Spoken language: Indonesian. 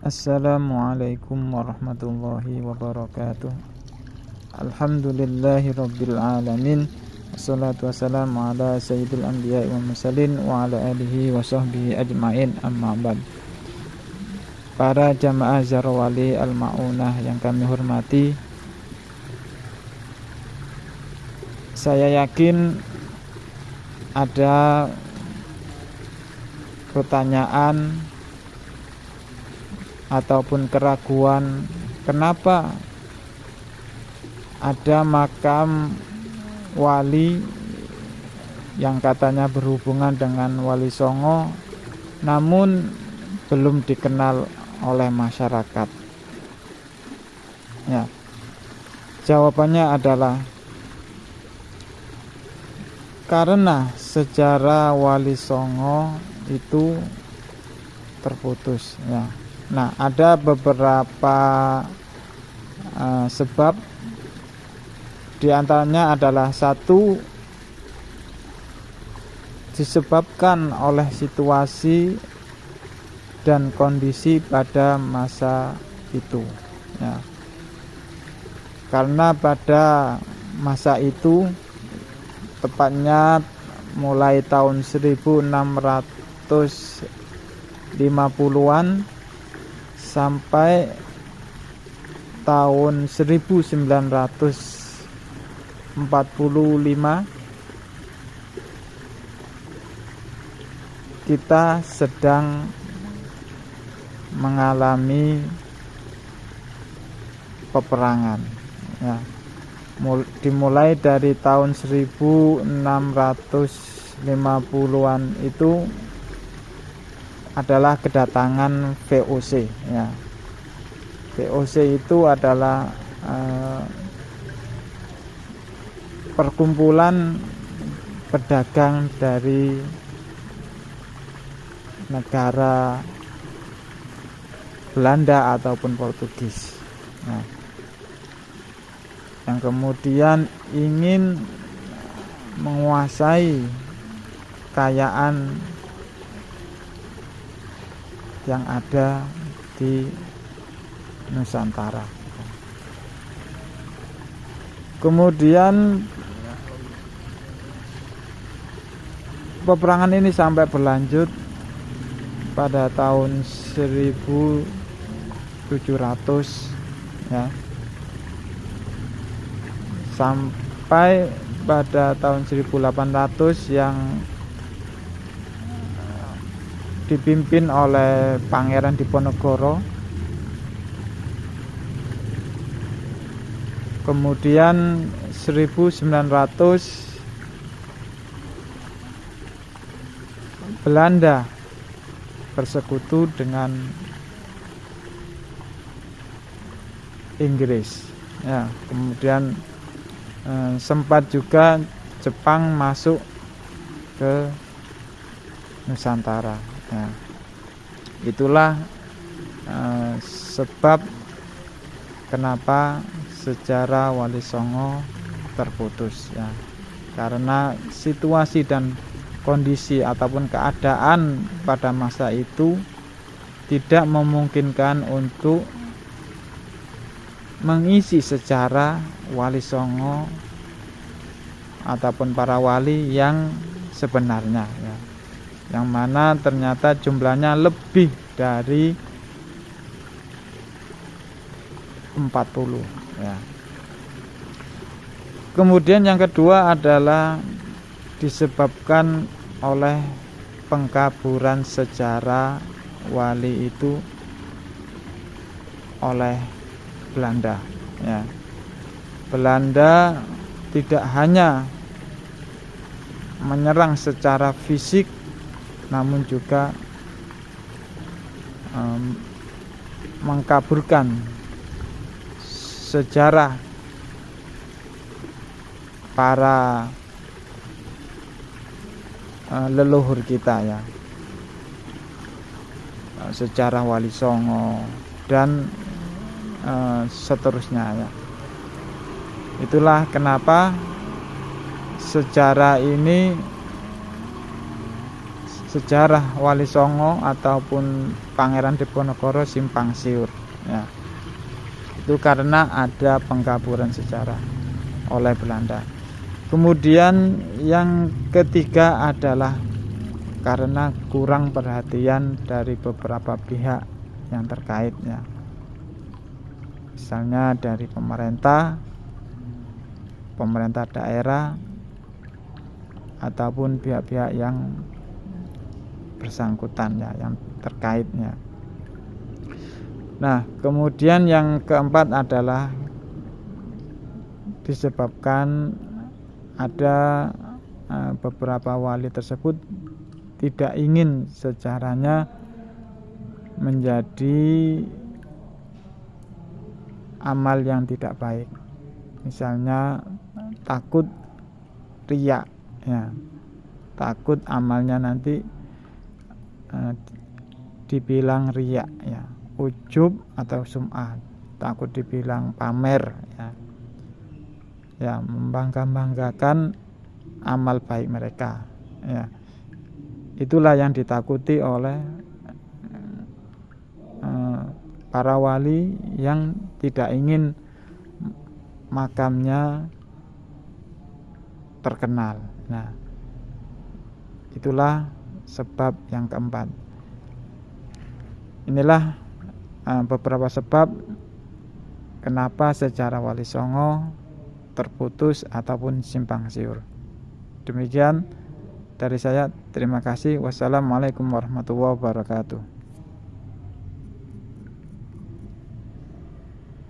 Assalamualaikum warahmatullahi wabarakatuh. Alhamdulillahi rabbil alamin. Wassalatu wassalamu ala sayyidil anbiya'i wal mursalin wa ala alihi wa sahbihi ajma'in, amma ba'd. Para jamaah Zarawali Al-Ma'unah yang kami hormati, saya yakin ada pertanyaan ataupun keraguan kenapa ada makam wali yang katanya berhubungan dengan Wali Songo namun belum dikenal oleh masyarakat. Ya, jawabannya adalah karena sejarah Wali Songo itu terputus, ya. Nah, ada beberapa sebab. Di antaranya adalah satu, disebabkan oleh situasi dan kondisi pada masa itu, ya. Karena pada masa itu, tepatnya mulai tahun 1650-an sampai tahun 1945 kita sedang mengalami peperangan, ya. Dimulai dari tahun 1650-an itu adalah kedatangan VOC, ya. VOC itu adalah perkumpulan pedagang dari negara Belanda ataupun Portugis, nah, yang kemudian ingin menguasai kekayaan yang ada di Nusantara. Kemudian peperangan ini sampai berlanjut pada tahun 1700, ya, sampai pada tahun 1800 yang dipimpin oleh Pangeran Diponegoro. Kemudian 1900 Belanda bersekutu dengan Inggris, ya. Kemudian sempat juga Jepang masuk ke Nusantara, ya. Itulah sebab kenapa sejarah Wali Songo terputus, ya. Karena situasi dan kondisi ataupun keadaan pada masa itu tidak memungkinkan untuk mengisi sejarah Wali Songo ataupun para wali yang sebenarnya, ya. Yang mana ternyata jumlahnya lebih dari 40, ya. Kemudian yang kedua adalah disebabkan oleh pengkaburan sejarah wali itu oleh Belanda, ya. Belanda tidak hanya menyerang secara fisik namun juga mengkaburkan sejarah para leluhur kita, ya. Sejarah Wali Songo dan seterusnya, ya. Itulah kenapa sejarah ini sejarah Wali Songo ataupun Pangeran Diponegoro simpang siur ya. Itu karena ada pengkaburan sejarah oleh Belanda. Kemudian yang ketiga adalah karena kurang perhatian dari beberapa pihak yang terkaitnya. Misalnya dari pemerintah daerah ataupun pihak-pihak yang bersangkutan ya, yang terkaitnya. Nah, kemudian yang keempat adalah disebabkan ada beberapa wali tersebut tidak ingin sejarahnya menjadi amal yang tidak baik. Misalnya takut riya ya. Takut amalnya nanti dibilang riya ya, ujub atau sum'ah, takut dibilang pamer ya. Ya, membangga-banggakan amal baik mereka ya. Itulah yang ditakuti oleh para wali yang tidak ingin makamnya terkenal. Nah, itulah sebab yang keempat. Inilah beberapa sebab kenapa sejarah Wali Songo terputus ataupun simpang siur. Demikian dari saya, terima kasih. Wassalamualaikum warahmatullahi wabarakatuh.